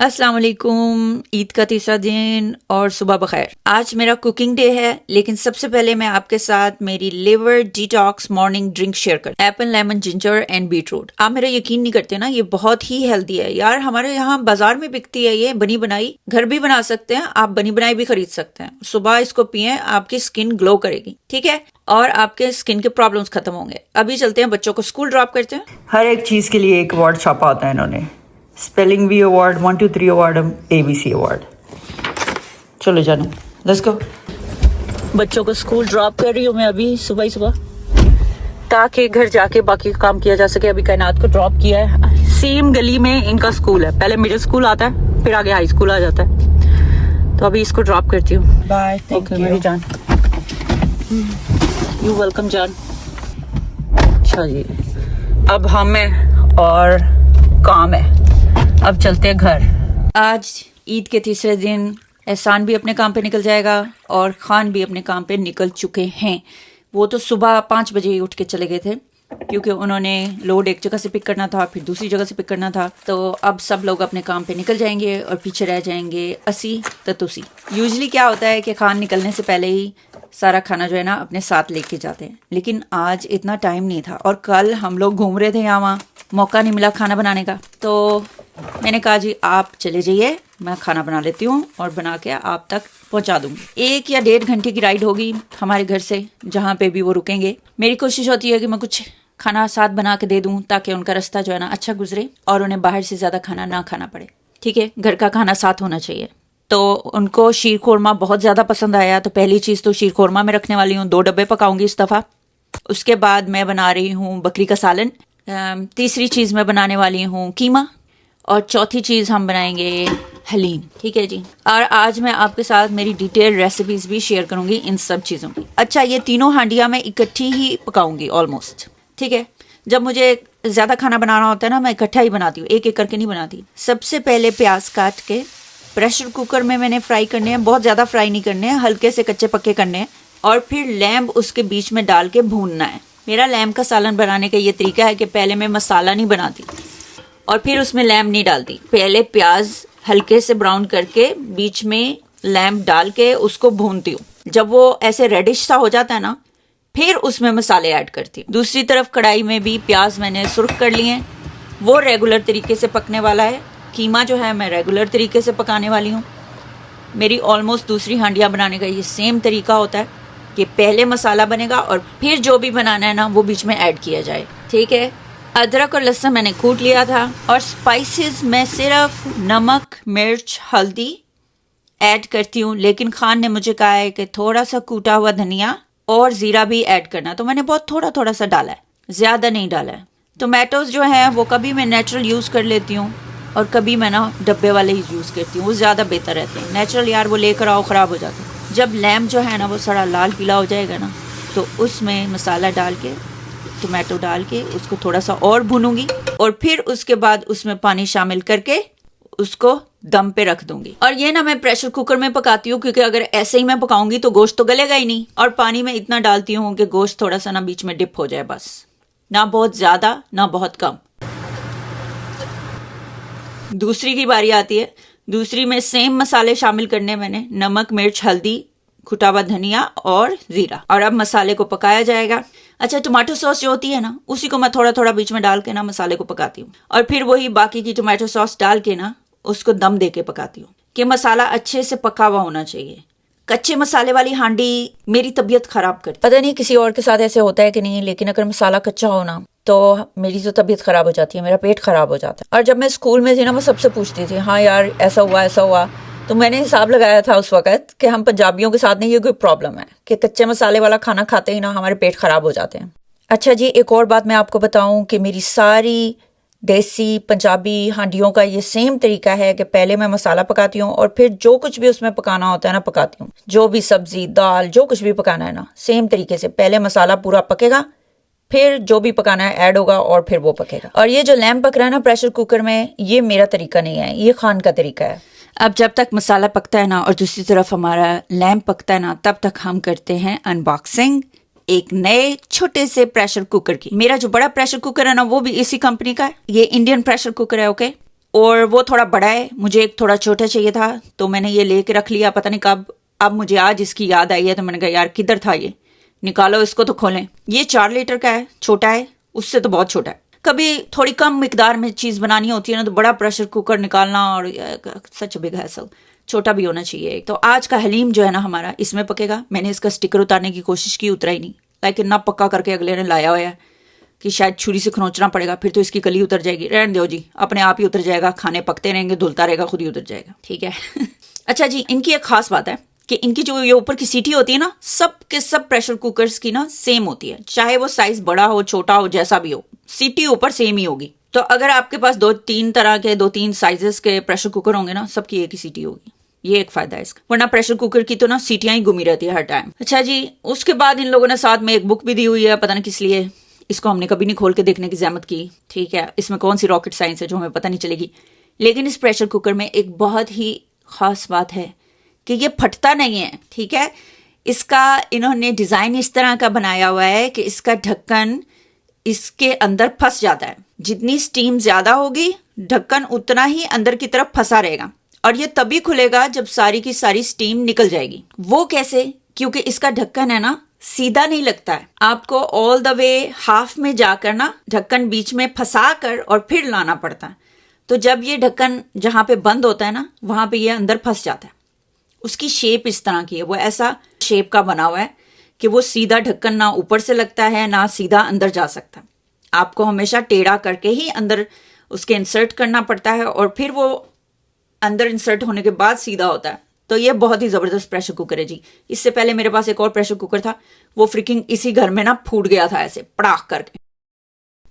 अस्सलाम वालेकुम। ईद का तीसरा दिन और सुबह बखैर। आज मेरा कुकिंग डे है, लेकिन सबसे पहले मैं आपके साथ मेरी liver detox morning drink share कर। Apple, lemon, ginger and beetroot. आप मेरा यकीन नहीं करते ना, ये बहुत ही हेल्दी है यार। हमारे यहाँ बाजार में बिकती है ये बनी बनाई। घर भी बना सकते हैं आप, बनी बनाई भी खरीद सकते हैं। सुबह इसको पिए, आपकी स्किन ग्लो करेगी, ठीक है, और आपके स्किन के प्रॉब्लम्स खत्म होंगे। अभी चलते हैं, बच्चों को स्कूल ड्रॉप करते हैं। हर एक चीज के लिए एक अवार्ड छापा होता है इन्होंने। Spelling bee award, 1 2 3 award, ABC award. चलो जानो, लेट्स गो। बच्चों को स्कूल ड्रॉप कर रही हूँ मैं अभी सुबह ही सुबह, ताकि घर जाके बाकी काम किया जा सके। अभी कायनात को ड्रॉप किया है, सेम गली में इनका स्कूल है। पहले मिडिल स्कूल आता है, फिर आगे हाई स्कूल आ जाता है। तो अभी इसको ड्रॉप करती हूँ। बाय, ओके मेरी जान। यू वेलकम जान। अच्छा जी, अब हमें और काम है, अब चलते हैं घर। आज ईद के तीसरे दिन एहसान भी अपने काम पे निकल जाएगा और खान भी अपने काम पे निकल चुके हैं। वो तो सुबह 5 बजे ही उठ के चले गए थे, क्योंकि उन्होंने लोड एक जगह से पिक करना था, फिर दूसरी जगह से पिक करना था। तो अब सब लोग अपने काम पे निकल जाएंगे और पीछे रह जाएंगे असी तो तुसी। यूजली क्या होता है कि खान निकलने से पहले ही सारा खाना जो है ना अपने साथ लेके जाते हैं, लेकिन आज इतना टाइम नहीं था। और कल हम लोग घूम रहे थे यहाँ वहाँ, मौका नहीं मिला खाना बनाने का। तो मैंने कहा जी आप चले जाइए, मैं खाना बना लेती हूँ और बना के आप तक पहुँचा दूँगी। 1 या 1.5 घंटे की राइड होगी हमारे घर से, जहाँ पे भी वो रुकेंगे। मेरी कोशिश होती है कि मैं कुछ खाना साथ बना के दे दूँ, ताकि उनका रास्ता जो है ना अच्छा गुजरे और उन्हें बाहर से ज़्यादा खाना ना खाना पड़े। ठीक है, घर का खाना साथ होना चाहिए। तो उनको शीर खोरमा बहुत ज़्यादा पसंद आया, तो पहली चीज़ तो शीर खोरमा में रखने वाली हूँ। 2 डब्बे पकाऊंगी इस दफ़ा। उसके बाद मैं बना रही हूँ बकरी का सालन। तीसरी चीज़ मैं बनाने वाली हूँ कीमा, और चौथी चीज़ हम बनाएंगे हलीम। ठीक है जी। और आज मैं आपके साथ मेरी डिटेल रेसिपीज़ भी शेयर करूँगी इन सब चीज़ों की। अच्छा, ये तीनों हांडियाँ मैं इकट्ठी ही पकाऊँगी ऑलमोस्ट। ठीक है, जब मुझे ज़्यादा खाना बनाना होता है ना, मैं इकट्ठा ही बनाती हूँ, एक एक करके नहीं बनाती। सबसे पहले प्याज काट के प्रेशर कुकर में मैंने फ्राई करने हैं। बहुत ज़्यादा फ्राई नहीं करने हैं, हल्के से कच्चे पक्के करने हैं। और फिर लैम्ब उसके बीच में डाल के भूनना है। मेरा लैम्ब का सालन बनाने का ये तरीका है कि पहले मैं मसाला नहीं बनाती और फिर उसमें लैम्ब नहीं डालती। पहले प्याज हल्के से ब्राउन करके बीच में लैम्ब डाल के उसको भूनती हूँ। जब वो ऐसे रेडिश सा हो जाता है ना, फिर उसमें मसाले ऐड करती हूँ। दूसरी तरफ कढ़ाई में भी प्याज मैंने सुर्ख कर लिए हैं, वो रेगुलर तरीके से पकने वाला है। कीमा जो है मैं रेगुलर तरीके से पकाने वाली हूँ। मेरी ऑलमोस्ट दूसरी हांडियाँ बनाने का ये सेम तरीका होता है कि पहले मसाला बनेगा और फिर जो भी बनाना है ना वो बीच में ऐड किया जाए। ठीक है, अदरक और लहसुन मैंने कूट लिया था। और स्पाइसेस मैं सिर्फ नमक, मिर्च, हल्दी ऐड करती हूँ, लेकिन खान ने मुझे कहा है कि थोड़ा सा कूटा हुआ धनिया और ज़ीरा भी ऐड करना, तो मैंने बहुत थोड़ा थोड़ा सा डाला है, ज़्यादा नहीं डाला है। टोमेटोज़ जो हैं वो कभी मैं नेचुरल यूज़ कर लेती हूँ और कभी मैं ना डब्बे वाले ही यूज़ करती हूँ, वो ज़्यादा बेहतर रहते हैं। नेचुरल यार वो लेकर आओ ख़राब हो जाते हैं। जब लैम्ब जो है ना वो सारा लाल पीला हो जाएगा ना, तो उसमें मसाला डाल के, टोमेटो डाल के उसको थोड़ा सा और भूनूंगी और फिर उसके बाद उसमें पानी शामिल करके उसको दम पे रख दूंगी। और ये ना मैं प्रेशर कुकर में पकाती हूँ, क्योंकि अगर ऐसे ही मैं पकाऊंगी तो गोश्त तो गलेगा ही नहीं। और पानी में इतना डालती हूँ कि गोश्त थोड़ा सा ना बीच में डिप हो जाए, बस, ना बहुत ज़्यादा ना बहुत कम। दूसरी की बारी आती है। दूसरी में सेम मसाले शामिल करने मैंने, नमक, मिर्च, हल्दी, कुटा हुआ धनिया और ज़ीरा। और अब मसाले को पकाया जाएगा। अच्छा, टोमेटो सॉस जो होती है ना, उसी को मैं थोड़ा थोड़ा बीच में डाल के ना मसाले को पकाती हूँ, और फिर वही बाकी की टोमेटो सॉस डाल के ना उसको दम दे के पकाती हूँ कि मसाला अच्छे से पका हुआ होना चाहिए। कच्चे मसाले वाली हांडी मेरी तबीयत खराब करती है। पता नहीं किसी और के साथ ऐसे होता है कि नहीं, लेकिन अगर मसाला कच्चा हो ना तो मेरी तो तबीयत खराब हो जाती है, मेरा पेट खराब हो जाता है। और जब मैं स्कूल में थी ना, मैं सबसे पूछती थी, हाँ यार ऐसा हुआ। तो मैंने हिसाब लगाया था उस वक्त कि हम पंजाबियों के साथ नहीं, ये कोई प्रॉब्लम है कि कच्चे मसाले वाला खाना खाते ही ना हमारे पेट खराब हो जाते हैं। अच्छा जी, एक और बात मैं आपको बताऊं कि मेरी सारी देसी पंजाबी हांडियों का ये सेम तरीका है कि पहले मैं मसाला पकाती हूँ और फिर जो कुछ भी उसमें पकाना होता है ना पकाती हूँ। जो भी सब्जी, दाल, जो कुछ भी पकाना है ना, सेम तरीके से पहले मसाला पूरा पकेगा, फिर जो भी पकाना है ऐड होगा और फिर वो पकेगा। और ये जो लैम्ब पक रहा है ना प्रेशर कुकर में, ये मेरा तरीका नहीं है, ये खान का तरीका है। अब जब तक मसाला पकता है ना और दूसरी तरफ हमारा लैम्ब पकता है ना, तब तक हम करते हैं अनबॉक्सिंग एक नए छोटे से प्रेशर कुकर की। मेरा जो बड़ा प्रेशर कुकर है ना, वो भी इसी कंपनी का है। ये इंडियन प्रेशर कुकर है, ओके। और वो थोड़ा बड़ा है, मुझे एक थोड़ा छोटा चाहिए था, तो मैंने ये लेके रख लिया। पता नहीं कब, अब मुझे आज इसकी याद आई है, तो मैंने कहा यार किधर था ये, निकालो इसको तो खोलें। ये 4 लीटर का है, छोटा है, उससे तो बहुत छोटा है। कभी थोड़ी कम मिकदार में चीज़ बनानी होती है ना, तो बड़ा प्रेशर कुकर निकालना और सच बिग हैसल, छोटा भी होना चाहिए। तो आज का हलीम जो है ना हमारा, इसमें पकेगा। मैंने इसका स्टिकर उतारने की कोशिश की, उतरा ही नहीं। लेकिन ना पक्का करके अगले ने लाया हुआ है कि शायद छुरी से खरोंचना पड़ेगा, फिर तो इसकी कली उतर जाएगी। रहने दो जी, अपने आप ही उतर जाएगा, खाने पकते रहेंगे, धुलता रहेगा, खुद ही उतर जाएगा। ठीक है। अच्छा जी, इनकी एक खास बात है कि इनकी जो ये ऊपर की सीटी होती है ना, सब के सब प्रेशर कुकर्स की ना सेम होती है, चाहे वो साइज बड़ा हो छोटा हो जैसा भी हो, सीटी ऊपर सेम ही होगी। तो अगर आपके पास 2-3 तरह के 2-3 साइजेस के प्रेशर कुकर होंगे ना, सबकी एक ही सीटी होगी। ये एक फायदा है इसका, वरना प्रेशर कुकर की तो ना सीटियां ही घूमी रहती है हर टाइम। अच्छा जी, उसके बाद इन लोगों ने साथ में एक बुक भी दी हुई है, पता नहीं किस लिए। इसको हमने कभी नहीं खोल के देखने की जहमत की। ठीक है, इसमें कौन सी रॉकेट साइंस है जो हमें पता नहीं चलेगी। लेकिन इस प्रेशर कुकर में एक बहुत ही खास बात है कि ये फटता नहीं है। ठीक है, इसका इन्होंने डिजाइन इस तरह का बनाया हुआ है कि इसका ढक्कन इसके अंदर फंस जाता है। जितनी स्टीम ज्यादा होगी, ढक्कन उतना ही अंदर की तरफ फंसा रहेगा, और ये तभी खुलेगा जब सारी की सारी स्टीम निकल जाएगी। वो कैसे? क्योंकि इसका ढक्कन है ना, सीधा नहीं लगता है, आपको ऑल द वे हाफ में जाकर ना ढक्कन बीच में फंसा कर और फिर लाना पड़ता है। तो जब ये ढक्कन जहां पे बंद होता है ना, वहां पे ये अंदर फंस जाता है। उसकी शेप इस तरह की है, वो ऐसा शेप का बना हुआ है कि वो सीधा ढक्कन ना ऊपर से लगता है ना सीधा अंदर जा सकता। आपको हमेशा टेढ़ा करके ही अंदर उसके इंसर्ट करना पड़ता है, और फिर वो अंदर इंसर्ट होने के बाद सीधा होता है। तो ये बहुत ही जबरदस्त प्रेशर कुकर है जी। इससे पहले मेरे पास एक और प्रेशर कुकर था, वो फ्रिकिंग इसी घर में ना फूट गया था ऐसे पड़ाख करके।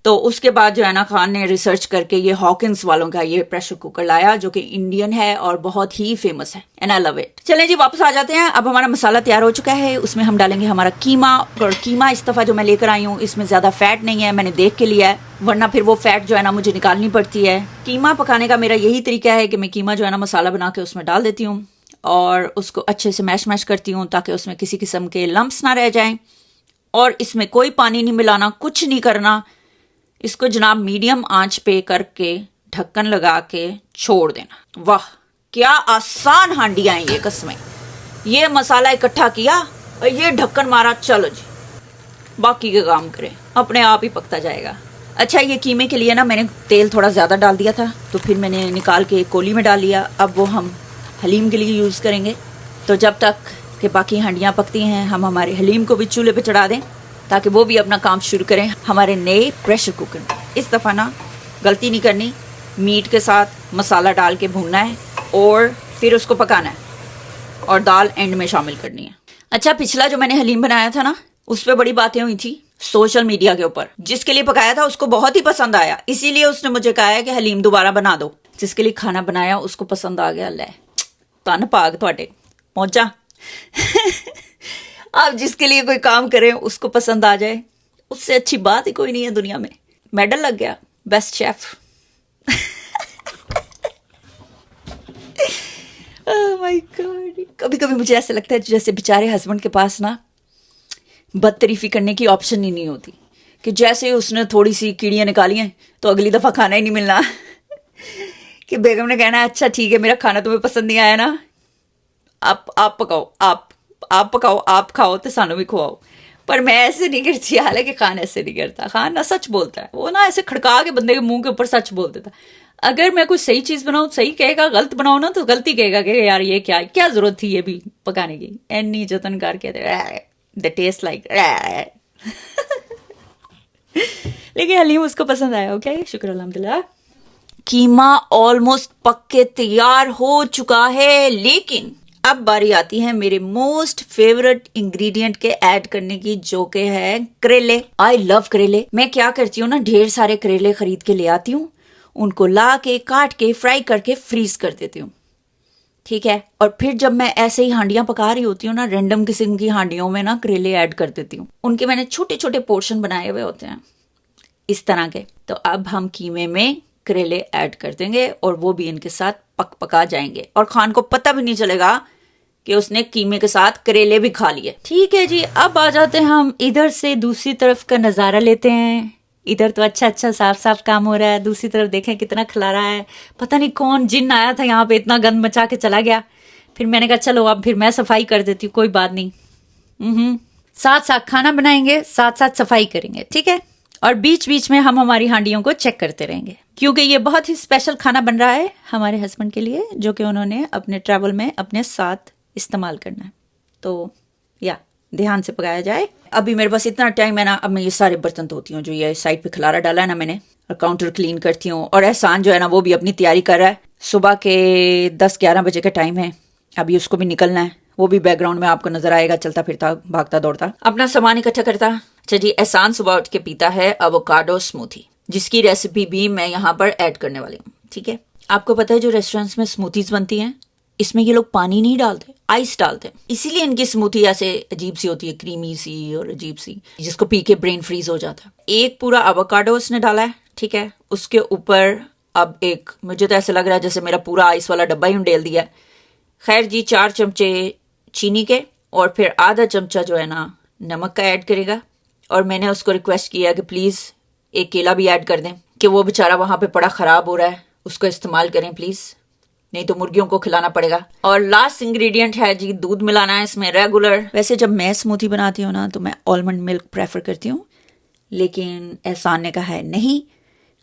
तो उसके बाद जो है ना, खान ने रिसर्च करके ये हॉकिंस वालों का ये प्रेशर कुकर लाया, जो कि इंडियन है और बहुत ही फेमस है, एंड आई लव इट। चलें जी, वापस आ जाते हैं। अब हमारा मसाला तैयार हो चुका है, उसमें हम डालेंगे हमारा कीमा। और कीमा इस दफा जो मैं लेकर आई हूँ, इसमें ज्यादा फैट नहीं है, मैंने देख के लिया है, वरना फिर वो फैट जो है ना मुझे निकालनी पड़ती है। कीमा पकाने का मेरा यही तरीका है कि मैं कीमा जो है ना मसाला बना के उसमें डाल देती हूँ और उसको अच्छे से मैश करती हूँ, ताकि उसमें किसी किस्म के लम्प्स ना रह जाएं। और इसमें कोई पानी नहीं मिलाना, कुछ नहीं करना। इसको जनाब मीडियम आंच पे करके ढक्कन लगा के छोड़ देना। वाह, क्या आसान हांडियां हैं ये, कसमें। ये मसाला इकट्ठा किया और ये ढक्कन मारा, चलो जी बाकी के काम करें, अपने आप ही पकता जाएगा। अच्छा, ये कीमे के लिए ना मैंने तेल थोड़ा ज़्यादा डाल दिया था, तो फिर मैंने निकाल के कोली में डाल लिया। अब वो हम हलीम के लिए यूज़ करेंगे। तो जब तक कि बाकी हांडियाँ पकती हैं, हम हमारे हलीम को भी चूल्हे पे चढ़ा दें, ताकि वो भी अपना काम शुरू करें हमारे नए प्रेशर कुकर में। इस दफ़ा ना गलती नहीं करनी, मीट के साथ मसाला डाल के भूनना है और फिर उसको पकाना है, और दाल एंड में शामिल करनी है। अच्छा, पिछला जो मैंने हलीम बनाया था ना, उस पर बड़ी बातें हुई थी सोशल मीडिया के ऊपर। जिसके लिए पकाया था उसको बहुत ही पसंद आया, इसीलिए उसने मुझे कहा है कि हलीम दोबारा बना दो। जिसके लिए खाना बनाया उसको पसंद आ गया। ले तन पाग तुहाडे मौजा। आप जिसके लिए कोई काम करें उसको पसंद आ जाए, उससे अच्छी बात ही कोई नहीं है दुनिया में। मेडल लग गया best chef. Oh my God, कभी कभी मुझे ऐसा लगता है जैसे बेचारे हस्बैंड के पास ना बदतरीफी करने की ऑप्शन ही नहीं होती, कि जैसे उसने थोड़ी सी कीड़ियाँ निकाली हैं तो अगली दफ़ा खाना ही नहीं मिलना। कि बेगम ने कहना है अच्छा ठीक है, मेरा खाना तुम्हें पसंद नहीं आया ना, आप पकाओ, आप पकाओ, आप खाओ तो सानू भी खुआओ। पर मैं ऐसे नहीं करती, हालांकि खान ऐसे नहीं करता। खान ना सच बोलता है, वो ना ऐसे खड़का के बंदे के मुंह के ऊपर सच बोल देता। अगर मैं कोई सही चीज बनाऊं सही कहेगा, गलत बनाऊं ना तो गलती कहेगा कि यार ये क्या जरूरत थी ये भी पकाने की। एनी जतन करके द टेस्ट लाइक। लेकिन हलीम उसको पसंद आया। ओके, शुक्र अल्हम्दुलिल्लाह। कीमा ऑलमोस्ट पक के तैयार हो चुका है, लेकिन अब बारी आती है मेरे मोस्ट फेवरेट इंग्रेडिएंट के ऐड करने की, जो के है करेले। आई लव करेले। मैं क्या करती हूँ ना, ढेर सारे करेले खरीद के ले आती हूँ, उनको ला के काट के फ्राई करके फ्रीज कर देती हूँ। ठीक है, और फिर जब मैं ऐसे ही हांडियां पका रही होती हूँ ना, रैंडम किस्म की हांडियों में ना करेले ऐड कर देती हूँ। उनके मैंने छोटे छोटे पोर्शन बनाए हुए होते हैं इस तरह के। तो अब हम कीमे में करेले ऐड कर देंगे और वो भी इनके साथ पका जाएंगे, और खान को पता भी नहीं चलेगा कि उसने कीमे के साथ करेले भी खा लिए। ठीक है जी, अब आ जाते हैं हम इधर से दूसरी तरफ का नजारा लेते हैं इधर तो अच्छा अच्छा साफ साफ काम हो रहा है, दूसरी तरफ देखें कितना खिलारा है। पता नहीं कौन जिन आया था यहाँ पे, इतना गंद मचा के चला गया। फिर मैंने कहा चलो अब फिर मैं सफाई कर देती हूँ, कोई बात नहीं। साथ साथ खाना बनाएंगे, साथ साथ सफाई करेंगे, ठीक है। और बीच बीच में हम हमारी हांडियों को चेक करते रहेंगे, क्योंकि ये बहुत ही स्पेशल खाना बन रहा है हमारे हस्बैंड के लिए, जो कि उन्होंने अपने ट्रैवल में अपने साथ इस्तेमाल करना है। तो या ध्यान से पकाया जाए। अभी मेरे पास इतना टाइम है ना, अब मैं ये सारे बर्तन धोती हूँ जो ये साइड पे खलारा डाला है ना मैंने, और काउंटर क्लीन करती हूँ। और एहसान जो है ना वो भी अपनी तैयारी कर रहा है। सुबह के 10-11 बजे का टाइम है, अभी उसको भी निकलना है। वो भी बैकग्राउंड में आपको नजर आएगा, चलता फिरता भागता दौड़ता अपना सामान इकट्ठा करता। अच्छा जी, एहसान सुबह उठ के पीता है एवोकाडो स्मूथी, जिसकी रेसिपी भी मैं यहाँ पर ऐड करने वाली हूँ, ठीक है। आपको पता है जो रेस्टोरेंट्स में स्मूथीज बनती हैं, इसमें ये लोग पानी नहीं डालते, आइस डालते हैं, इसीलिए इनकी स्मूथी ऐसे अजीब सी होती है, क्रीमी सी और अजीब सी, जिसको पी के ब्रेन फ्रीज हो जाता है। एक पूरा एवोकाडो उसने डाला है, ठीक है। उसके ऊपर अब एक, मुझे तो ऐसा लग रहा है जैसे मेरा पूरा आइस वाला डब्बा ही उंडेल दिया है। खैर जी, 4 चमचे चीनी के, और फिर आधा चमचा जो है ना नमक का ऐड करेगा। और मैंने उसको रिक्वेस्ट किया कि प्लीज़ एक केला भी ऐड कर दें, कि वो बेचारा वहाँ पे पड़ा ख़राब हो रहा है, उसको इस्तेमाल करें प्लीज़, नहीं तो मुर्गियों को खिलाना पड़ेगा। और लास्ट इंग्रेडिएंट है जी दूध मिलाना है इसमें रेगुलर। वैसे जब मैं स्मूथी बनाती हूँ ना तो मैं आलमंड मिल्क प्रेफर करती हूँ, लेकिन एहसान ने कहा है नहीं,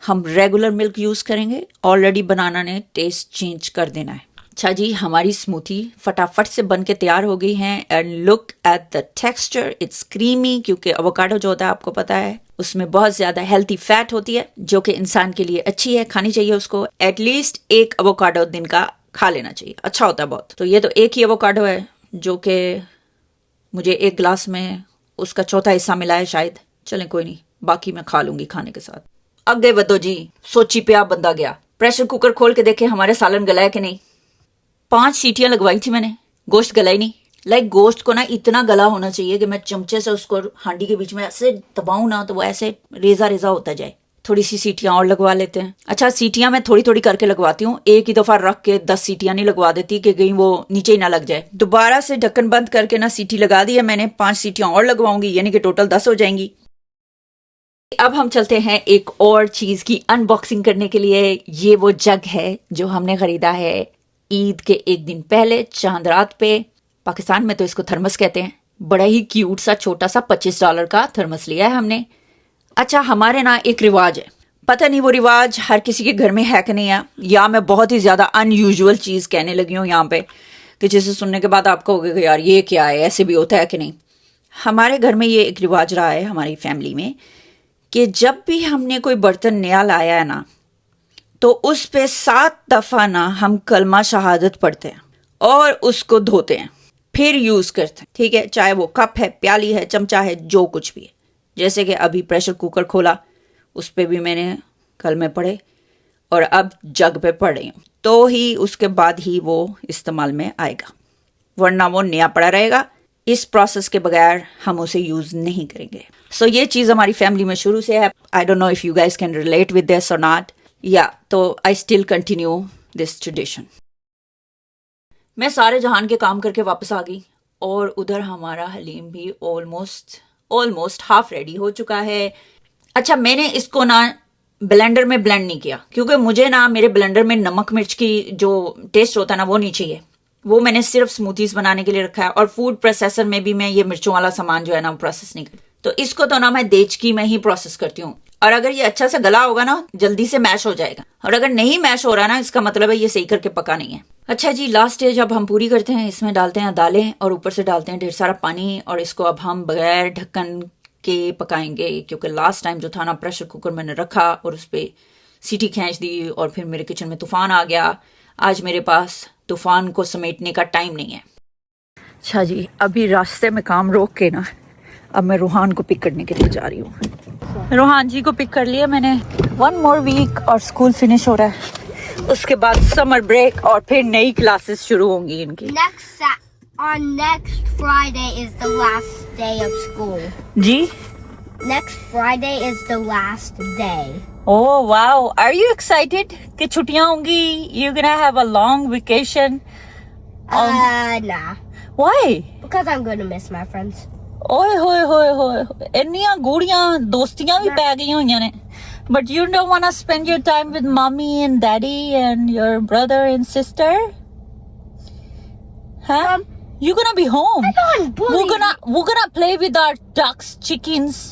हम रेगुलर मिल्क यूज़ करेंगे, ऑलरेडी बनाना ने टेस्ट चेंज कर देना है। अच्छा जी, हमारी स्मूथी फटाफट से बन के तैयार हो गई है। And look at the texture, it's creamy, क्योंकि एवोकाडो जो होता है आपको पता है उसमें बहुत ज़्यादा हेल्थी फैट होती है, जो कि इंसान के लिए अच्छी है, खानी चाहिए उसको। एटलीस्ट एक एवोकाडो दिन का खा लेना चाहिए, अच्छा होता है बहुत। तो ये तो एक ही एवोकाडो है, जो कि मुझे एक गिलास में उसका चौथा हिस्सा मिला है शायद। चलें कोई नहीं, बाकी मैं खा लूंगी खाने के साथ। अगे वधो जी, सोची पे आप बंदा गया। प्रेशर कुकर खोल के देखे हमारे सालन गला है कि नहीं। 5 सीटियां लगवाई थी मैंने, गोश्त गला ही नहीं। लाइक गोश्त को ना इतना गला होना चाहिए कि मैं चमचे से उसको हांडी के बीच में ऐसे दबाऊं ना तो वो ऐसे रेजा रेजा होता जाए। थोड़ी सी सीटियां और लगवा लेते हैं। अच्छा, सीटियां मैं थोड़ी थोड़ी करके लगवाती हूँ, एक ही दफा रख के 10 सीटियां नहीं लगवा देती कि कहीं वो नीचे ही ना लग जाए। दोबारा से ढक्कन बंद करके ना सीटी लगा दी है मैंने, 5 सीटियां और लगवाऊंगी, यानी कि टोटल 10 हो जाएंगी। अब हम चलते हैं एक और चीज की अनबॉक्सिंग करने के लिए। ये वो जग है जो हमने खरीदा है ईद के एक दिन पहले, चांद रात पे। पाकिस्तान में तो इसको थर्मस कहते हैं। बड़ा ही क्यूट सा छोटा सा $25 का थर्मस लिया है हमने। अच्छा, हमारे ना एक रिवाज है, पता नहीं वो रिवाज हर किसी के घर में है कि नहीं है, या मैं बहुत ही ज्यादा अनयूजुअल चीज कहने लगी हूँ यहाँ पे, कि जिसे सुनने के बाद आप कहोगे कि यार ये क्या है, ऐसे भी होता है कि नहीं। हमारे घर में ये एक रिवाज रहा है हमारी फैमिली में, कि जब भी हमने कोई बर्तन नया लाया है ना, तो उस पे 7 दफा ना हम कलमा शहादत पढ़ते हैं और उसको धोते हैं, फिर यूज करते हैं, ठीक है। चाहे वो कप है, प्याली है, चमचा है, जो कुछ भी है। जैसे कि अभी प्रेशर कुकर खोला, उस पे भी मैंने कलमे पढ़े, और अब जग पे पढ़ रही हूँ, तो ही उसके बाद ही वो इस्तेमाल में आएगा, वरना वो नया पड़ा रहेगा। इस प्रोसेस के बगैर हम उसे यूज नहीं करेंगे। सो ये चीज हमारी फैमिली में शुरू से है। I don't know if you guys can relate with this और नॉट। या तो I still continue this tradition. मैं सारे जहान के काम करके वापस आ गई, और उधर हमारा हलीम भी ऑलमोस्ट हाफ रेडी हो चुका है। अच्छा, मैंने इसको ना ब्लेंडर में ब्लेंड नहीं किया, क्योंकि मुझे ना मेरे ब्लेंडर में नमक मिर्च की जो टेस्ट होता है ना वो नहीं चाहिए। वो मैंने सिर्फ स्मूथीज बनाने के लिए रखा है, और फूड प्रोसेसर में भी मैं ये मिर्चों वाला सामान जो है ना प्रोसेस नहीं करती। तो इसको तो ना मैं देचकी में ही प्रोसेस करती हूँ, और अगर ये अच्छा से गला होगा ना जल्दी से मैश हो जाएगा, और अगर नहीं मैश हो रहा ना इसका मतलब है ये सही करके पका नहीं है। अच्छा जी, लास्ट स्टेज अब हम पूरी करते हैं। इसमें डालते हैं दालें, और ऊपर से डालते हैं ढेर सारा पानी, और इसको अब हम बगैर ढक्कन के पकाएंगे, क्योंकि लास्ट टाइम जो था ना प्रेशर कुकर मैंने रखा और उस पर सीटी खींच दी, और फिर मेरे किचन में तूफान आ गया। आज मेरे पास तूफान को समेटने का टाइम नहीं है। अच्छा जी, अभी रास्ते में काम रोक के ना अब मैं रूहान को पिक करने के लिए जा रही हूँ। रूहान जी को पिक कर लिया मैंने। 1 more week और स्कूल फिनिश हो रहा है, उसके बाद समर ब्रेक, और फिर नई क्लासेस शुरू होंगी इनकी। Next Friday is the last day of school. Ji, Next Friday is the last day. Oh wow, are you excited कि छुट्टियां होंगी? You're gonna have a long vacation. Nah. Why? Because I'm going to miss my friends. ਓਏ ਹੋਏ ਹੋਏ ਹੋਏ ਇੰਨੀਆਂ ਗੂੜੀਆਂ ਦੋਸਤੀਆਂ ਵੀ ਪੈ ਗਈਆਂ ਹੋਈਆਂ ਨੇ but you don't want to spend your time with mommy and daddy and your brother and sister huh you're gonna be home we're gonna play with our ducks chickens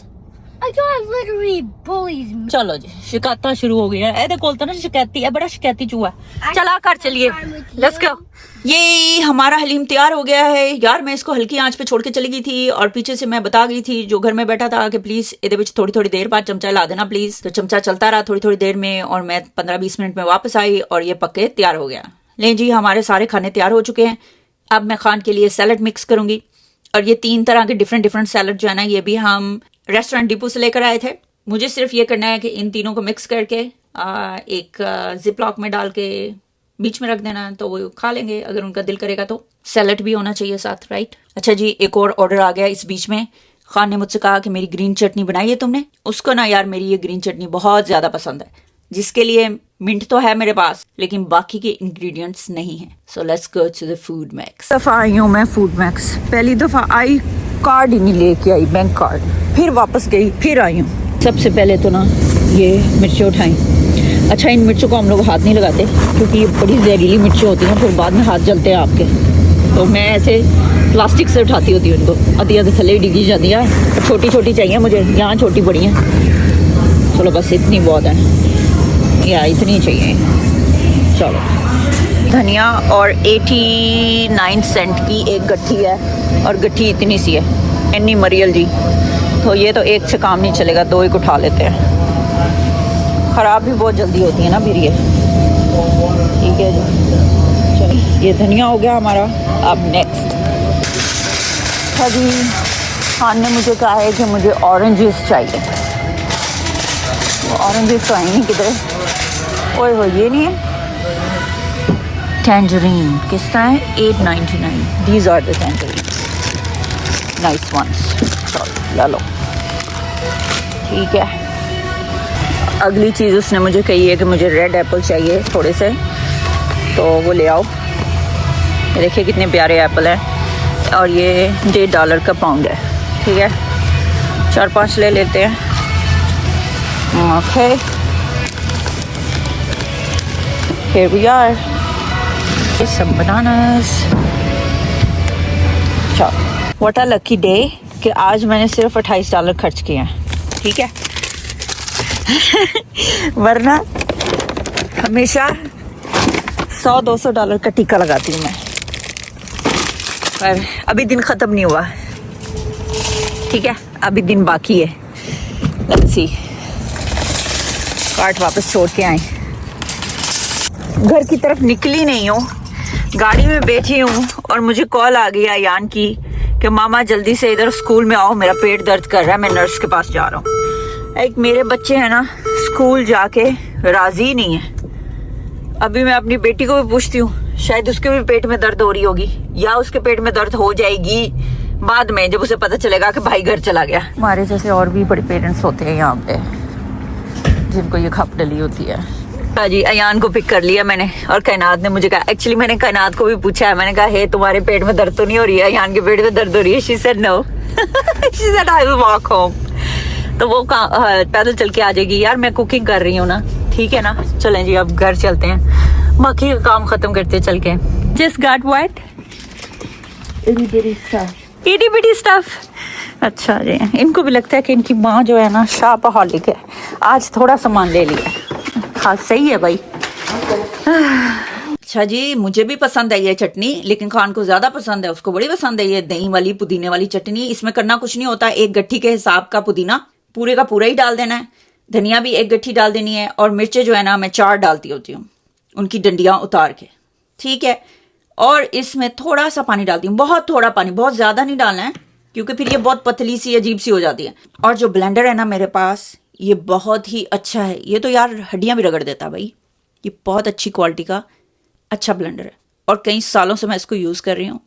I got literally bullies me. चलो जी शिकायतां शुरू हो गई है ਇਹਦੇ ਕੋਲ ਤਾਂ ਨਾ शिकायती है बड़ा शिकायती चूहा चला कर चलिए लेट्स गो ये हमारा हलीम तैयार हो गया है यार मैं इसको हल्की आंच पे छोड़ के चली गई थी और पीछे से मैं बता गई थी जो घर में बैठा था कि प्लीज ਇਹਦੇ ਵਿੱਚ थोड़ी थोड़ी देर बाद चमचा ला देना प्लीज तो चमचा चलता रहा थोड़ी थोड़ी देर में और मैं 15-20 मिनट में वापस आई और ये पक के तैयार हो गया ले जी हमारे सारे खाने तैयार हो चुके हैं अब मैं खान के लिए सैलड मिक्स करूंगी और ये 3 तरह के डिफरेंट सैलड जो है ना ये भी हम रेस्टोरेंट डिपो से लेकर आए थे मुझे सिर्फ ये करना है कि इन तीनों को मिक्स करके एक जिप लॉक में डाल के बीच में रख देना तो वो खा लेंगे अगर उनका दिल करेगा तो सैलड भी होना चाहिए साथ राइट अच्छा जी एक और ऑर्डर आ गया इस बीच में खान ने मुझसे कहा कि मेरी ग्रीन चटनी बनाई है तुमने उसको ना यार मेरी ये ग्रीन चटनी बहुत ज्यादा पसंद है जिसके लिए मिंट तो है मेरे पास लेकिन बाकी के इंग्रेडिएंट्स नहीं है so let's go to the food max दफा आई हूँ मैं फूड मैक्स पहली दफा आई कार्ड ही नहीं लेके आई बैंक कार्ड फिर वापस गई फिर आई हूँ सबसे पहले तो ना ये मिर्चें उठाई अच्छा इन मिर्चों को हम लोग हाथ नहीं लगाते क्योंकि ये बड़ी जहरीली मिर्चें होती हैं फिर बाद में हाथ जलते हैं आपके तो मैं ऐसे प्लास्टिक से उठाती होती हूँ इनको आधी आधी थले डिगी जाती है छोटी छोटी चाहिए मुझे यहाँ छोटी बड़ी हैं चलो बस इतनी बहुत है या इतनी चाहिए चलो धनिया और 89 सेंट की एक गट्ठी है और गट्ठी इतनी सी है इन्नी मरियल जी तो ये तो एक से काम नहीं चलेगा 2 एक उठा लेते हैं ख़राब भी बहुत जल्दी होती है ना फिर ये ठीक है जी चलो ये धनिया हो गया हमारा अब नेक्स्ट अच्छा जी खान ने मुझे कहा है कि मुझे ऑरेंजेस चाहिए ऑरेंजेस तो आई नहीं किधर ओए हो ये नहीं है टैंजरीन किस तरह है 8.99 these are the tangerine nice ones चलो ला लो ठीक है अगली चीज़ उसने मुझे कही है कि मुझे रेड एप्पल चाहिए थोड़े से तो वो ले आओ देखिए कितने प्यारे एप्पल हैं और ये $1.5 का पाउंड है ठीक है 4-5 ले लेते हैं okay here we are some bananas चलो व्हाट अ लकी डे कि आज मैंने सिर्फ $28 खर्च किए हैं ठीक है वरना हमेशा $100-200 का टीका लगाती हूँ मैं पर अभी दिन ख़त्म नहीं हुआ ठीक है अभी दिन बाकी है लेट्स सी कार्ट वापस छोड़ के आए घर की तरफ निकली नहीं हूँ गाड़ी में बैठी हूँ और मुझे कॉल आ गई अयान की कि मामा जल्दी से इधर स्कूल में आओ मेरा पेट दर्द कर रहा है मैं नर्स के पास जा रहा हूँ एक मेरे बच्चे हैं ना स्कूल जाके राजी नहीं है अभी मैं अपनी बेटी को भी पूछती हूँ शायद उसके भी पेट में दर्द हो रही होगी या उसके पेट में दर्द हो जाएगी बाद में जब उसे पता चलेगा कि भाई घर चला गया हमारे जैसे और भी बड़े पेरेंट्स होते हैं यहाँ पे जिनको ये खप डली होती है हाँ जी अयान को पिक कर लिया मैंने और कायनात ने मुझे कहा एक्चुअली मैंने कायनात को भी पूछा है मैंने कहा हे तुम्हारे पेट में दर्द तो नहीं हो रही है अयान के पेट में दर्द हो रही है she said no she said I will walk home तो वो पैदल चल के आ जाएगी यार मैं कुकिंग कर रही हूँ ना ठीक है ना चलें जी अब घर चलते हैं बाकी का काम खत्म करते चल के जस्ट गॉट व्हाट इटी बिटी स्टफ अच्छा जी इनको भी लगता है कि इनकी माँ जो है ना शॉपaholic है आज थोड़ा सामान ले लिया हाँ सही है भाई अच्छा जी मुझे भी पसंद है ये चटनी लेकिन खान को ज्यादा पसंद है उसको बड़ी पसंद है ये दही वाली पुदीने वाली चटनी इसमें करना कुछ नहीं होता एक गट्ठी के हिसाब का पुदीना पूरे का पूरा ही डाल देना है धनिया भी एक गट्ठी डाल देनी है और मिर्चें जो है ना मैं 4 डालती होती हूँ उनकी डंडियां उतार के ठीक है और इसमें थोड़ा सा पानी डालती हूँ बहुत थोड़ा पानी बहुत ज्यादा नहीं डालना है क्योंकि फिर ये बहुत पतली सी अजीब सी हो जाती है और जो ब्लेंडर है ना मेरे पास ये बहुत ही अच्छा है ये तो यार हड्डियां भी रगड़ देता भाई ये बहुत अच्छी क्वालिटी का अच्छा ब्लेंडर है और कई सालों से मैं इसको यूज कर रही हूँ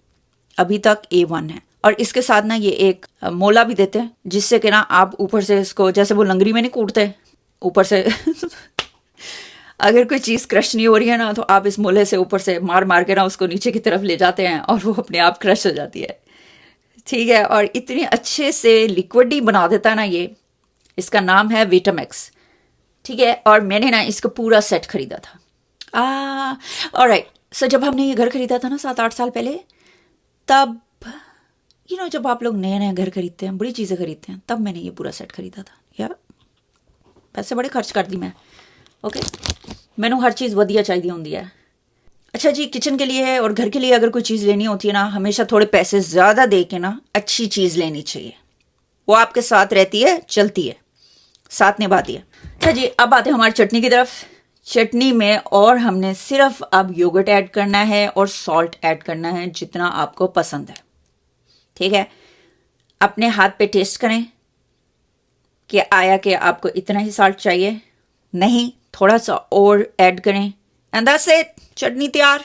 अभी तक A1 है और इसके साथ ना ये एक मोला भी देते हैं जिससे कि ना आप ऊपर से इसको जैसे वो लंगरी में नहीं कूटते ऊपर से अगर कोई चीज क्रश नहीं हो रही है ना तो आप इस मोले से ऊपर से मार मार के ना उसको नीचे की तरफ ले जाते हैं और वो अपने आप क्रश हो जाती है ठीक है, और इतने अच्छे से लिक्विड ही बना देता है ना ये। इसका नाम है विटामैक्स, ठीक है। और मैंने ना इसका पूरा सेट खरीदा था। ऑलराइट, सो जब हमने ये घर खरीदा था ना 7-8 साल पहले, तब जब आप लोग नए नए घर खरीदते हैं, बड़ी चीज़ें खरीदते हैं, तब मैंने ये पूरा सेट खरीदा था यार। पैसे बड़े खर्च कर दी मैं। ओके, मैंने हर चीज़ वधिया चाहिए होती है। अच्छा जी, किचन के लिए और घर के लिए अगर कोई चीज़ लेनी होती है ना, हमेशा थोड़े पैसे ज़्यादा दे के ना अच्छी चीज़ लेनी चाहिए। वो आपके साथ रहती है, चलती है, साथ निभाती है। अच्छा जी, अब आते हैं हमारी चटनी की तरफ। चटनी में और हमने सिर्फ अब योगर्ट ऐड करना है और सॉल्ट ऐड करना है जितना आपको पसंद है, ठीक है। अपने हाथ पे टेस्ट करें कि आया कि आपको इतना ही सॉल्ट चाहिए, नहीं थोड़ा सा और ऐड करें, एंड दैट्स इट, चटनी तैयार।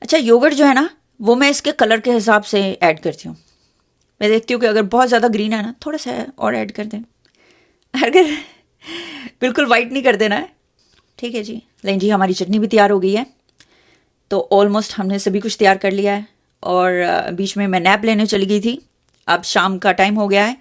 अच्छा, योगर्ट जो है ना वो मैं इसके कलर के हिसाब से ऐड करती हूँ। मैं देखती हूँ कि अगर बहुत ज़्यादा ग्रीन है ना, थोड़ा सा और ऐड कर दें, अगर बिल्कुल वाइट नहीं कर देना है, ठीक है जी। लेकिन जी, हमारी चटनी भी तैयार हो गई है। तो ऑलमोस्ट हमने सभी कुछ तैयार कर लिया है, और बीच में मैं नैप लेने चली गई थी। अब शाम का टाइम हो गया है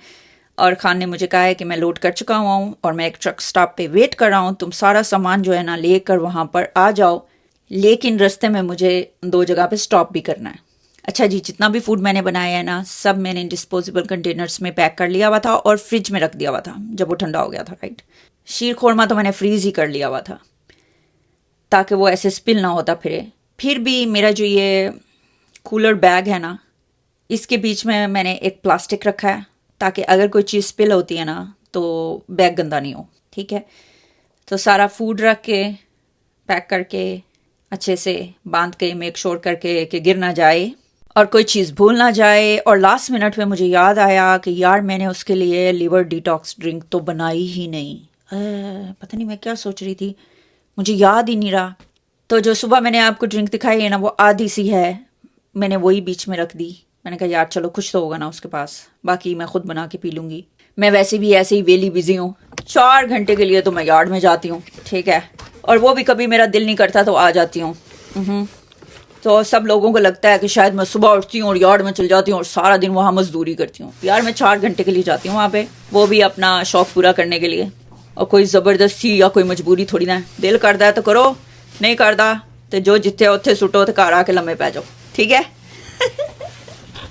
और खान ने मुझे कहा है कि मैं लोड कर चुका हुआ हूँ और मैं एक ट्रक स्टॉप पे वेट कर रहा हूँ, तुम सारा सामान जो है ना लेकर वहाँ पर आ जाओ, लेकिन रास्ते में मुझे 2 जगह पे स्टॉप भी करना है। अच्छा जी, जितना भी फूड मैंने बनाया है ना, सब मैंने डिस्पोजेबल कंटेनर्स में पैक कर लिया हुआ था और फ्रिज में रख दिया हुआ था जब वो ठंडा हो गया था, राइट। शीर खोरमा तो मैंने फ्रीज ही कर लिया हुआ था ताकि वो ऐसे स्पिल ना होता फिर भी मेरा जो ये कूलर बैग है ना, इसके बीच में मैंने एक प्लास्टिक रखा है ताकि अगर कोई चीज़ स्पिल होती है ना तो बैग गंदा नहीं हो, ठीक है। तो सारा फूड रख के पैक करके अच्छे से बांध के मेक श्योर करके कि गिर ना जाए और कोई चीज़ भूल ना जाए। और लास्ट मिनट में मुझे याद आया कि यार मैंने उसके लिए लिवर डिटॉक्स ड्रिंक तो बनाई ही नहीं। पता नहीं मैं क्या सोच रही थी, मुझे याद ही नहीं रहा। तो जो सुबह मैंने आपको ड्रिंक दिखाई है ना, वो आधी सी है, मैंने वही बीच में रख दी। मैंने कहा यार चलो कुछ तो होगा ना उसके पास, बाकी मैं खुद बना के पी लूँगी। मैं वैसे भी ऐसे ही वेली बिजी हूँ, 4 घंटे के लिए तो मैं यार्ड में जाती हूँ, ठीक है। और वो भी कभी मेरा दिल नहीं करता तो आ जाती हूँ। तो सब लोगों को लगता है कि शायद मैं सुबह उठती हूँ और यार्ड में चल जाती हूँ और सारा दिन वहाँ मजदूरी करती हूँ। यार मैं 4 घंटे के लिए जाती हूँ वहाँ पे, वो भी अपना शौक पूरा करने के लिए। और कोई ज़बरदस्ती या कोई मजबूरी थोड़ी ना है। दिल करता है तो करो, नहीं करता तो जो जिथे उत्थे सुटो तो घर आके लम्बे पै जाओ, ठीक है।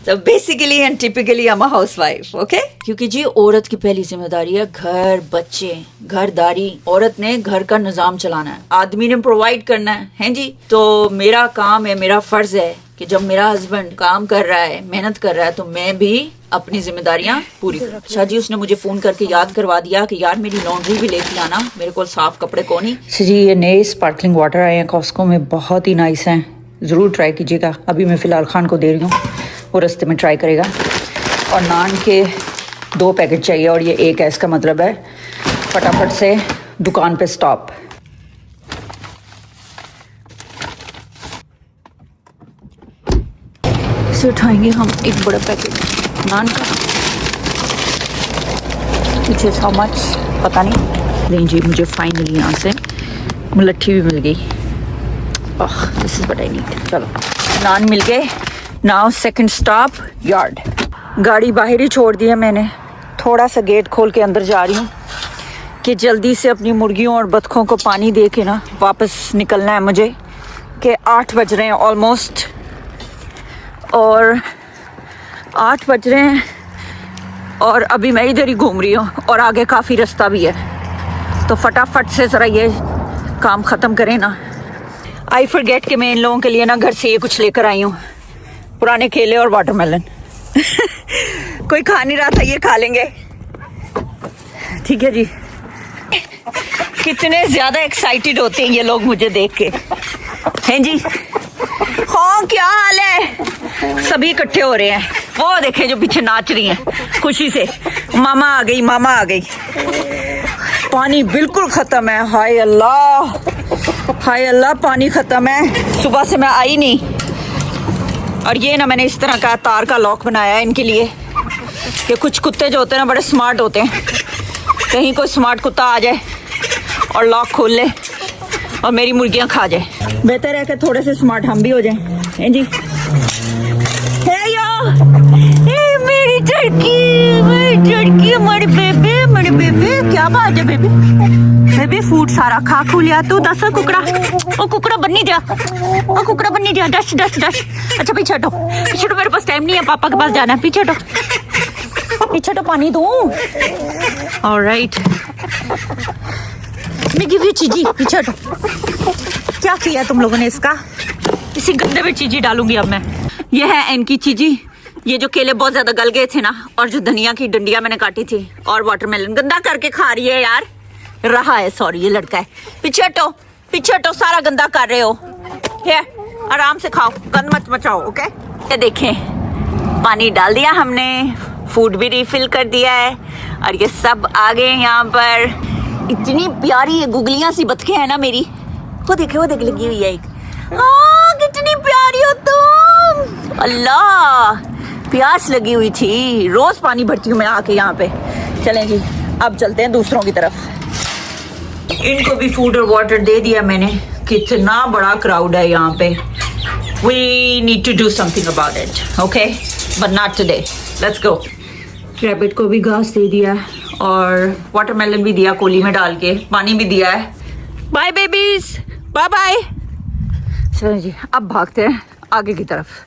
तो basically and typically I am a housewife, okay. क्योंकि जी औरत की पहली जिम्मेदारी है घर, बच्चे, घरदारी। औरत ने घर का निजाम चलाना है, आदमी ने प्रोवाइड करना है जी। तो मेरा काम है, मेरा फर्ज है कि जब मेरा हस्बैंड काम कर रहा है, मेहनत कर रहा है, तो मैं भी अपनी जिम्मेदारियां पूरी करूं। अच्छा जी, उसने मुझे फोन करके याद करवा दिया कि यार मेरी लॉन्ड्री भी लेके आना, मेरे को साफ कपड़े को नहीं। जी, ये नए स्पार्कलिंग वाटर आए हैं कॉस्को में, बहुत ही नाइस हैं, ज़रूर ट्राई कीजिएगा। अभी मैं फ़िलहाल खान को दे रही हूँ, वो रास्ते में ट्राई करेगा। और नान के 2 पैकेट चाहिए और ये 1 है, इसका मतलब है फटाफट से दुकान पे स्टॉप। इसे उठाएंगे हम एक बड़ा पैकेट नान का, which is how much पता नहीं। लेकिन जी मुझे फाइनली यहाँ से मुलट्ठी भी मिल गई। This is what I need. चलो नान मिल गए। Now second stop yard. गाड़ी बाहर ही छोड़ दी है मैंने, थोड़ा सा गेट खोल के अंदर जा रही हूँ कि जल्दी से अपनी मुर्गियों और बतखों को पानी दे के ना वापस निकलना है मुझे, कि 8 बज रहे हैं ऑलमोस्ट, और 8 बज रहे हैं और अभी मैं इधर ही घूम रही हूँ और आगे काफ़ी रास्ता भी है। तो फटाफट से ज़रा ये काम ख़त्म करें ना। आई फॉरगेट कि मैं इन लोगों के लिए ना घर से ये कुछ लेकर आई हूँ, पुराने केले और वाटरमेलन। कोई खा नहीं रहा था, ये खा लेंगे, ठीक है जी। कितने ज़्यादा एक्साइटेड होते हैं ये लोग मुझे देख के, हैं जी। हाँ क्या हाल है, सभी इकट्ठे हो रहे हैं। वो देखे जो पीछे नाच रही हैं खुशी से, मामा आ गई, मामा आ गई। पानी बिल्कुल ख़त्म है, हाय अल्लाह, हाय अल्लाह, पानी ख़त्म है। सुबह से मैं आई नहीं। और ये ना मैंने इस तरह का तार का लॉक बनाया है इनके लिए, कि कुछ कुत्ते जो होते हैं ना बड़े स्मार्ट होते हैं, कहीं कोई स्मार्ट कुत्ता आ जाए और लॉक खोल ले और मेरी मुर्गियां खा जाए। बेहतर है कि थोड़े से स्मार्ट हम भी हो जाएं, हैं जी। हे ए मेरी टर्की हमारे बेबे क्या बात है बेबी बेबी फूड सारा खा खू लिया तू दस कुकड़ा बन्नी जा डस्ट अच्छा पीछे हटो मेरे पास टाइम नहीं है पापा के पास जाना है पीछे हटो पानी दूं ऑलराइट मैं गिव यू चीजी पीछे हटो क्या किया तुम लोगों ने इसका इसी गंदे में चीजी डालूंगी अब मैं ये है इनकी चीजी ये जो केले बहुत ज्यादा गल गए थे ना और जो धनिया की डंडियां मैंने काटी थी और वाटरमेलन गंदा करके खा रही है यार रहा है सॉरी ये लड़का है पीछे हटो सारा गंदा कर रहे हो ये आराम से खाओ गंद मत मचाओ ओके ये देखें पानी डाल दिया हमने फूड भी रिफिल कर दिया है और ये सब आ गए यहाँ पर इतनी प्यारी गुगलियां सी बतखें हैं ना मेरी वो देख लगी हुई है एक कितनी प्यारी हो तुम अल्लाह प्यास लगी हुई थी रोज पानी भरती हूँ मैं आके यहाँ पे चलें जी अब चलते हैं दूसरों की तरफ इनको भी फूड और वाटर दे दिया मैंने कितना बड़ा क्राउड है यहाँ पे we need to do something about it okay but not today let's go rabbit को भी घास दे दिया और वाटरमेलन भी दिया कोली में डाल के पानी भी दिया है बाय बेबीज बाय चलो जी अब भागते हैं आगे की तरफ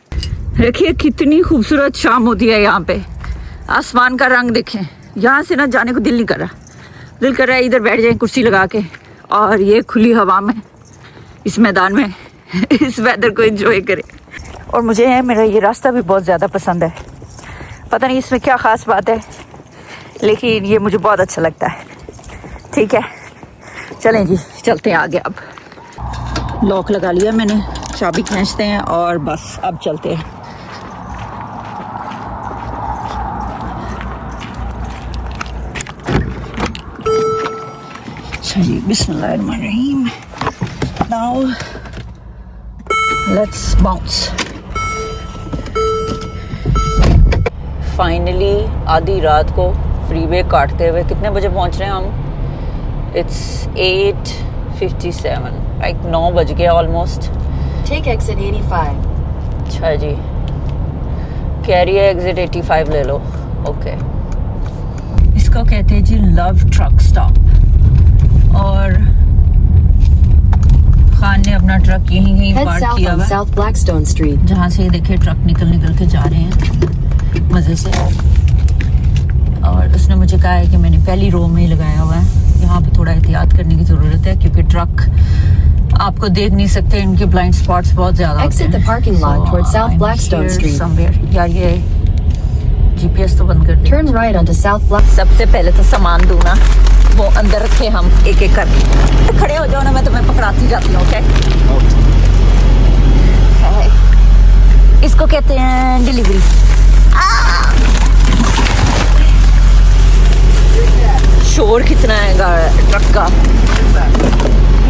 देखिए कितनी खूबसूरत शाम होती है यहाँ पे आसमान का रंग देखें यहाँ से ना जाने को दिल नहीं कर रहा है इधर बैठ जाए कुर्सी लगा के और ये खुली हवा में इस मैदान में इस वेदर को एंजॉय करें और मुझे मेरा ये रास्ता भी बहुत ज़्यादा पसंद है पता नहीं इसमें क्या ख़ास बात है लेकिन ये मुझे बहुत अच्छा लगता है ठीक है चलें जी चलते हैं आगे अब लॉक लगा लिया मैंने चाबी खींचते हैं और बस अब चलते हैं चलिए बिस्मिल्लाहिर्रहमानिर्रहीम नाउ लेट्स बाउंस फाइनली आधी रात को फ्रीवे काटते हुए कितने बजे पहुंच रहे हैं हम इट्स 8:57 लाइक 9 बज गया ऑलमोस्ट Take exit 85. अच्छा जी कह रही है एग्जिट 85 ले लो ओके इसको कहते हैं जी लव ट्रक स्टॉप और खान ने अपना ट्रक यहीं Head पार्क south किया on हुआ South Blackstone Street. जहाँ से देखे ट्रक निकल के जा रहे हैं मज़े से और उसने मुझे कहा है कि मैंने पहली रो में ही लगाया हुआ है यहाँ पे थोड़ा एहतियात करने की ज़रूरत है क्योंकि ट्रक आपको देख नहीं सकते इनके ब्लाइंड स्पॉट्स बहुत ज़्यादा होते Exit the parking lot towards South Blackstone Street. यार ये जीपीएस तो बंद कर दे Turn right onto South Black. सबसे पहले तो सामान दूना वो अंदर रखे हम एक एक करके खड़े हो जाओ ना मैं तुम्हें पकड़ाती जाती हूँ ओके इसको कहते हैं डिलीवरी शोर कितना है ट्रक का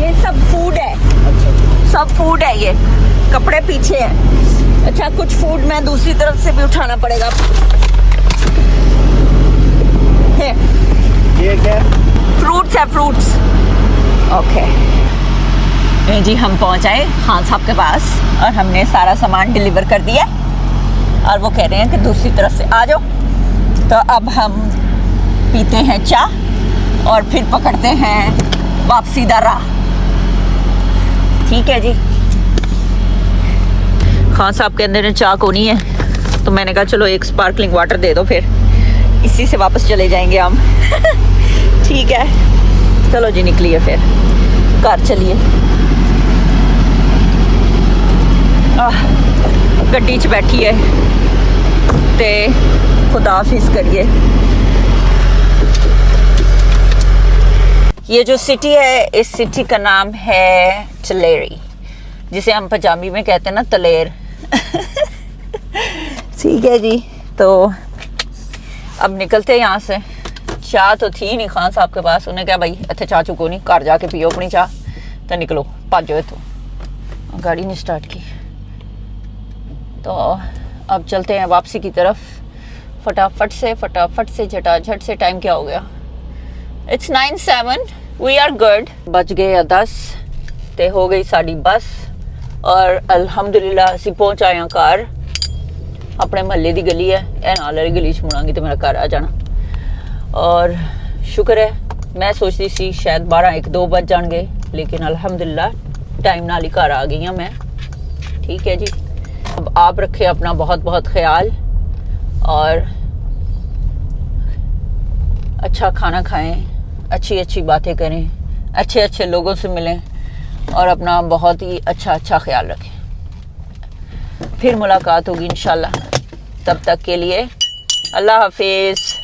ये सब फूड है सब फूड है ये कपड़े पीछे हैं अच्छा कुछ फूड मैं दूसरी तरफ से भी उठाना पड़ेगा है ये क्या फ्रूट्स है फ्रूट्स ओके जी हम पहुंच आए खान साहब के पास और हमने सारा सामान डिलीवर कर दिया और वो कह रहे हैं कि दूसरी तरफ से आ जाओ तो अब हम पीते हैं चाय और फिर पकड़ते हैं वापसी दा राह ठीक है जी खान साहब के अंदर चाय कोनी है तो मैंने कहा चलो एक स्पार्कलिंग वाटर दे दो फिर इसी से वापस चले जाएंगे हम ठीक है चलो जी निकलिए फिर घर चलिए गड्डी च बैठी है ते खुदा हाफिज करिए ये जो सिटी है इस सिटी का नाम है तलेरी जिसे हम पंजाबी में कहते हैं ना तलेर ठीक है जी तो अब निकलते हैं यहाँ से चाह तो थी नहीं खान साहब के पास उन्हें क्या भाई अच्छा चाह चुको नहीं घर जाके पियो अपनी चाह तो निकलो भाजो तो गाड़ी नहीं स्टार्ट की तो अब चलते हैं वापसी की तरफ फटाफट से झटाझट से टाइम क्या हो गया इट्स 9:07 वी आर गुड बच गए 10 ते हो गई साड़ी बस और अल्हम्दुलिल्लाह ਅਸੀਂ ਪਹੁੰਚ ਆਏ ਹਾਂ ਘਰ अपने महल्ले की गली है, यह नाल वाली गली च मुड़ांगी तो मेरा घर आ जाना। और शुक्र है, मैं सोचती सी शायद 12-1-2 बज जाएंगे, लेकिन अल्हम्दुलिल्लाह टाइम नाल ही घर आ गई हूँ मैं। ठीक है जी, अब आप रखें अपना बहुत बहुत ख्याल और अच्छा खाना खाएं, अच्छी अच्छी बातें करें, अच्छे अच्छे लोगों से मिलें और अपना बहुत ही अच्छा ख्याल रखें। फिर मुलाकात होगी इंशाल्लाह, तब तक के लिए अल्लाह हाफिज़।